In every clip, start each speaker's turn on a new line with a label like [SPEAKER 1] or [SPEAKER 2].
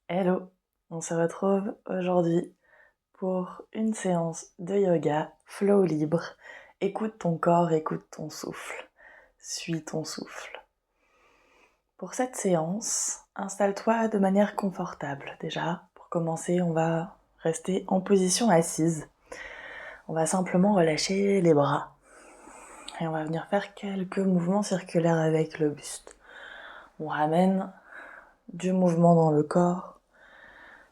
[SPEAKER 1] Hello, on se retrouve aujourd'hui pour une séance de yoga flow libre. Écoute ton corps, écoute ton souffle, suis ton souffle. Pour cette séance, installe-toi de manière confortable. Déjà, pour commencer, on va rester en position assise. On va simplement relâcher les bras et on va venir faire quelques mouvements circulaires avec le buste. On ramène du mouvement dans le corps.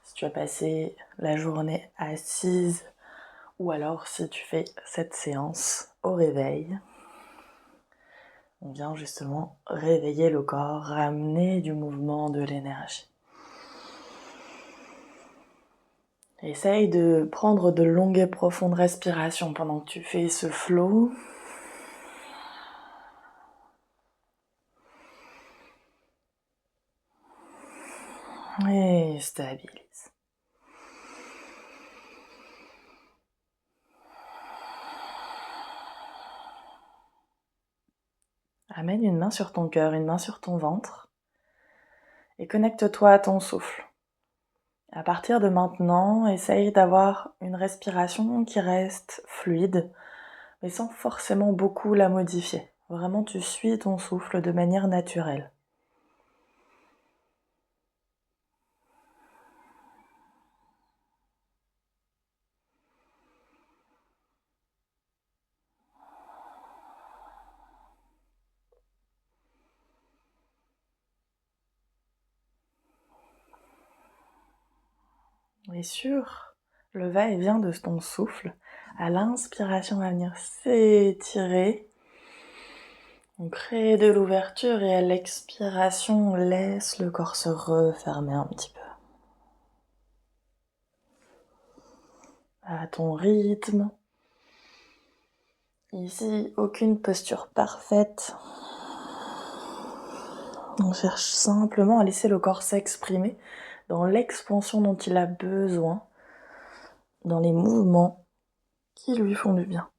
[SPEAKER 1] Si tu as passé la journée assise ou alors si tu fais cette séance au réveil, on vient justement réveiller le corps, ramener du mouvement, de l'énergie. Essaye de prendre de longues et profondes respirations pendant que tu fais ce flow. Et stabilise. Amène une main sur ton cœur, une main sur ton ventre et connecte-toi à ton souffle. À partir de maintenant, essaye d'avoir une respiration qui reste fluide, mais sans forcément beaucoup la modifier. Vraiment, tu suis ton souffle de manière naturelle. Et sur le va-et-vient de ton souffle, à l'inspiration, à venir s'étirer, on crée de l'ouverture et à l'expiration, on laisse le corps se refermer un petit peu. À ton rythme. Ici, aucune posture parfaite. On cherche simplement à laisser le corps s'exprimer dans l'expansion dont il a besoin, dans les mouvements qui lui font du bien.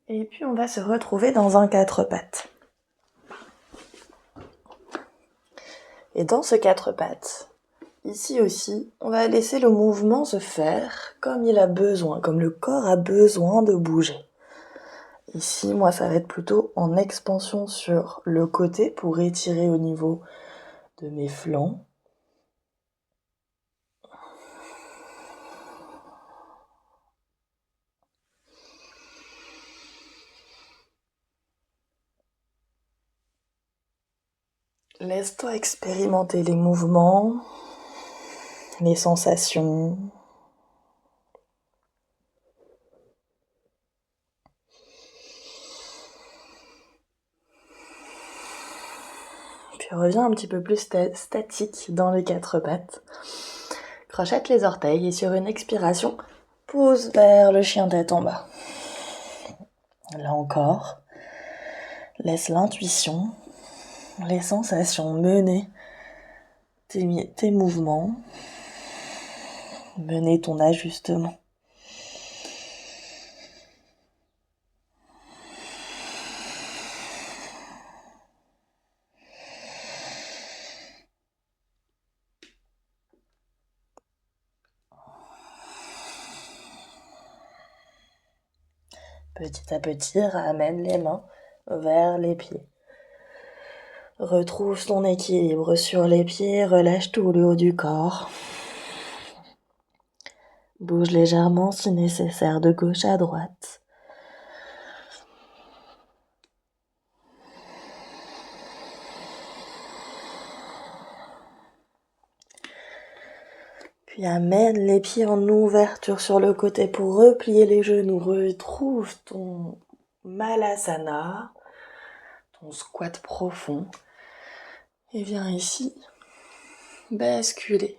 [SPEAKER 1] Et puis on va se retrouver dans un quatre pattes. Et dans ce quatre pattes, ici aussi, on va laisser le mouvement se faire comme il a besoin, comme le corps a besoin de bouger. Ici, moi, ça va être plutôt en expansion sur le côté pour étirer au niveau de mes flancs. Laisse-toi expérimenter les mouvements, les sensations. Puis reviens un petit peu plus statique dans les quatre pattes. Crochette les orteils et sur une expiration, pousse vers le chien tête en bas. Là encore, laisse l'intuition, les sensations mener tes mouvements, mener ton ajustement. Petit à petit, ramène les mains vers les pieds. Retrouve ton équilibre sur les pieds, relâche tout le haut du corps. Bouge légèrement si nécessaire de gauche à droite. Puis amène les pieds en ouverture sur le côté pour replier les genoux. Retrouve ton Malasana, ton squat profond. Et viens ici basculer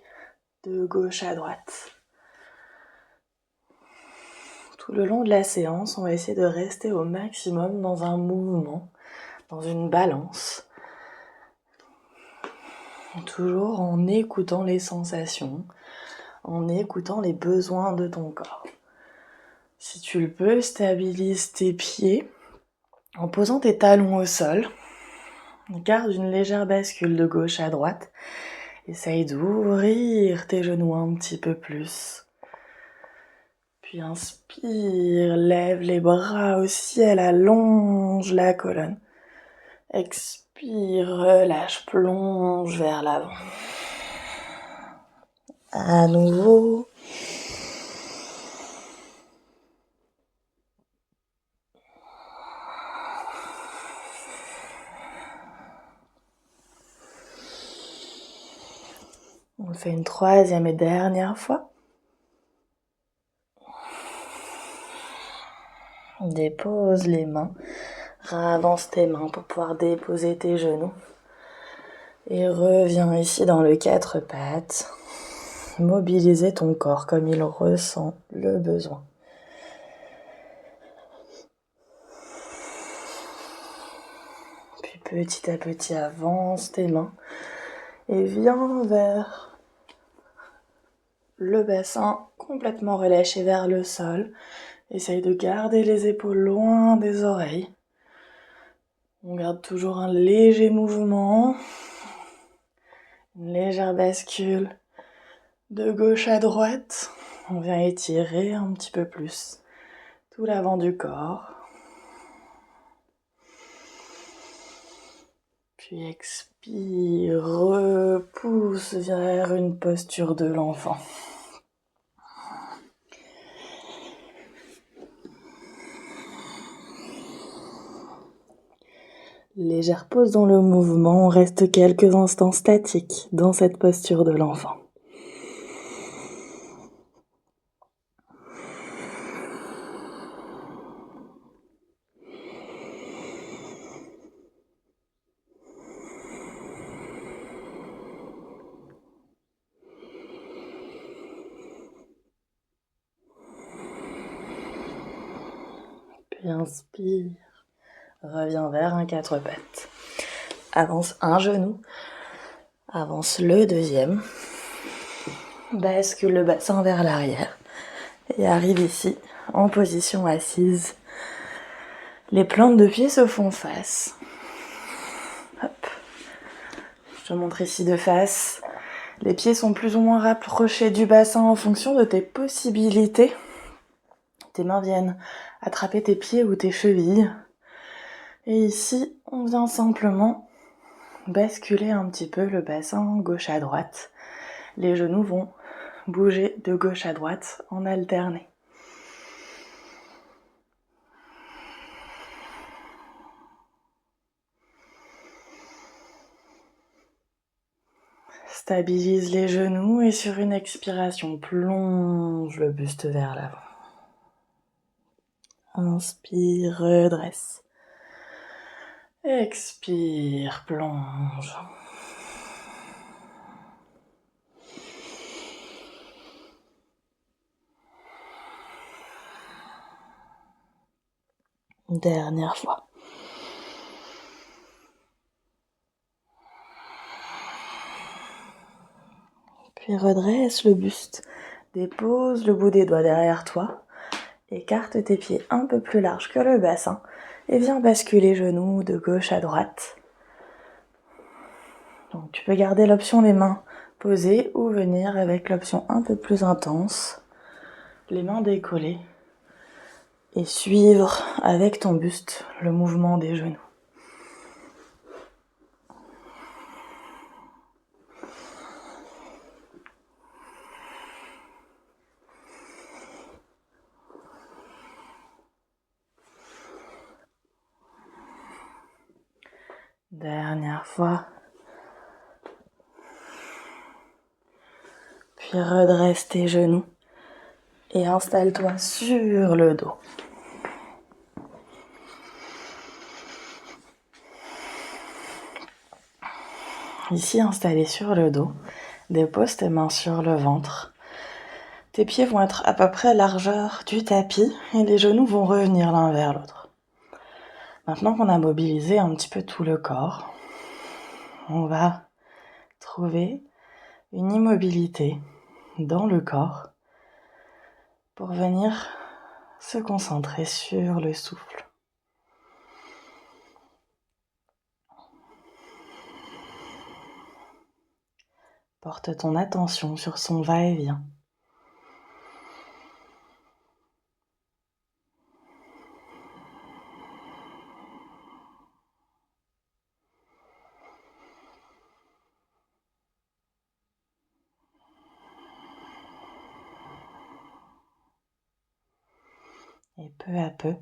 [SPEAKER 1] de gauche à droite. Tout le long de la séance, on va essayer de rester au maximum dans un mouvement, dans une balance. toujours en écoutant les sensations, en écoutant les besoins de ton corps. Si tu le peux, stabilise tes pieds en posant tes talons au sol. Garde une légère bascule de gauche à droite. Essaye d'ouvrir tes genoux un petit peu plus. Puis inspire, lève les bras au ciel, allonge la colonne. Expire, relâche, plonge vers l'avant. À nouveau. On le fait une troisième et dernière fois. Dépose les mains. Avance tes mains pour pouvoir déposer tes genoux. Et reviens ici dans le quatre pattes. Mobiliser ton corps comme il ressent le besoin. Puis petit à petit, avance tes mains et viens vers le bassin complètement relâché vers le sol. Essaye de garder les épaules loin des oreilles. On garde toujours un léger mouvement, une légère bascule de gauche à droite. On vient étirer un petit peu plus tout l'avant du corps. Puis expire, repousse vers une posture de l'enfant. Légère pause dans le mouvement, on reste quelques instants statiques dans cette posture de l'enfant. Puis inspire, reviens vers un quatre pattes. Avance un genou, avance le deuxième. Bascule le bassin vers l'arrière et arrive ici en position assise. Les plantes de pied se font face. Hop. Je te montre ici de face. Les pieds sont plus ou moins rapprochés du bassin en fonction de tes possibilités. Tes mains viennent attraper tes pieds ou tes chevilles. Et ici, on vient simplement basculer un petit peu le bassin gauche à droite. Les genoux vont bouger de gauche à droite en alterné. Stabilise les genoux et sur une expiration, plonge le buste vers l'avant. Inspire, redresse. Expire, plonge. Dernière fois. Puis redresse le buste. Dépose le bout des doigts derrière toi. Écarte tes pieds un peu plus larges que le bassin. Et viens basculer les genoux de gauche à droite. Donc tu peux garder l'option des mains posées ou venir avec l'option un peu plus intense. Les mains décollées. Et suivre avec ton buste le mouvement des genoux. Dernière fois. Puis redresse tes genoux et installe-toi sur le dos. Ici, installé sur le dos, dépose tes mains sur le ventre. Tes pieds vont être à peu près largeur du tapis et les genoux vont revenir l'un vers l'autre. Maintenant qu'on a mobilisé un petit peu tout le corps, on va trouver une immobilité dans le corps pour venir se concentrer sur le souffle. Porte ton attention sur son va-et-vient. Et peu à peu,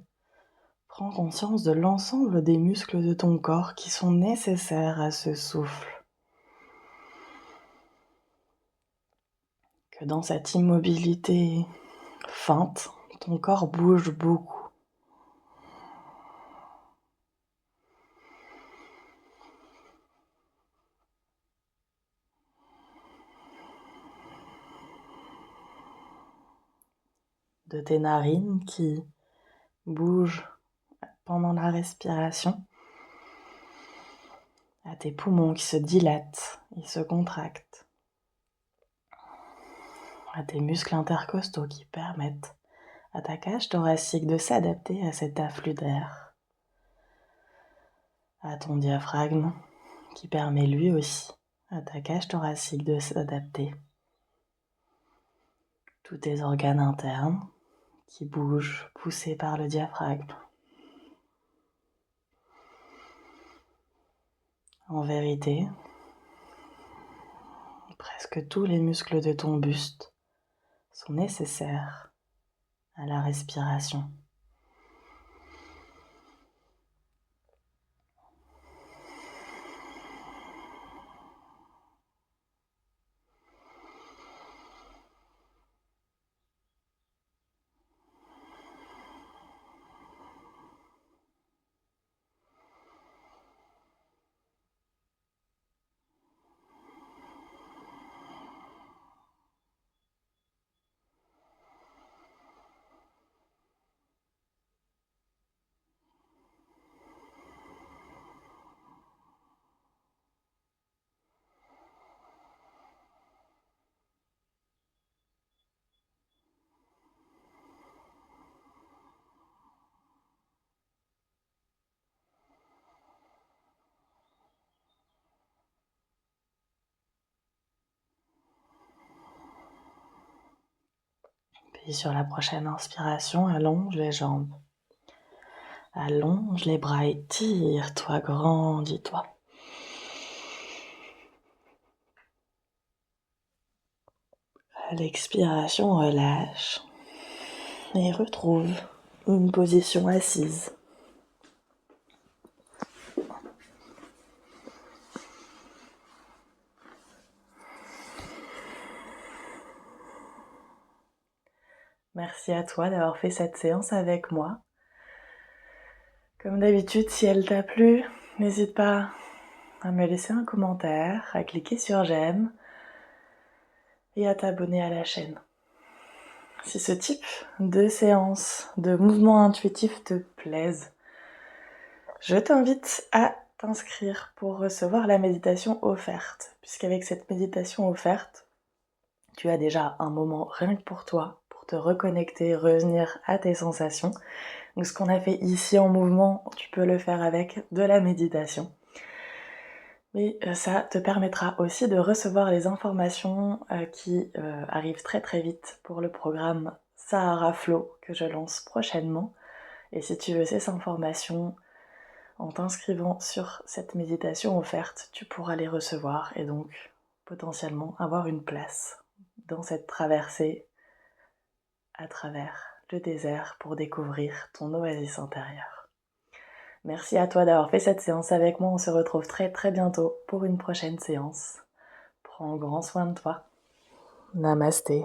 [SPEAKER 1] prends conscience de l'ensemble des muscles de ton corps qui sont nécessaires à ce souffle. Que dans cette immobilité feinte, ton corps bouge beaucoup. De tes narines qui bougent pendant la respiration, à tes poumons qui se dilatent et se contractent, à tes muscles intercostaux qui permettent à ta cage thoracique de s'adapter à cet afflux d'air, à ton diaphragme qui permet lui aussi à ta cage thoracique de s'adapter, tous tes organes internes qui bougent, poussés par le diaphragme. En vérité, presque tous les muscles de ton buste sont nécessaires à la respiration. Puis sur la prochaine inspiration, allonge les jambes. Allonge les bras, étire-toi, grandis-toi. À l'expiration, relâche et retrouve une position assise. Merci à toi d'avoir fait cette séance avec moi. Comme d'habitude, si elle t'a plu, n'hésite pas à me laisser un commentaire, à cliquer sur j'aime et à t'abonner à la chaîne. Si ce type de séance, de mouvement intuitif te plaise, je t'invite à t'inscrire pour recevoir la méditation offerte, puisqu'avec cette méditation offerte, tu as déjà un moment rien que pour toi, pour te reconnecter, revenir à tes sensations. Donc ce qu'on a fait ici en mouvement, tu peux le faire avec de la méditation. Mais ça te permettra aussi de recevoir les informations qui arrivent très très vite pour le programme Sahara Flow que je lance prochainement. Et si tu veux ces informations, en t'inscrivant sur cette méditation offerte, tu pourras les recevoir et donc potentiellement avoir une place dans cette traversée à travers le désert pour découvrir ton oasis intérieur. Merci à toi d'avoir fait cette séance avec moi. On se retrouve très très bientôt pour une prochaine séance. Prends grand soin de toi. Namasté.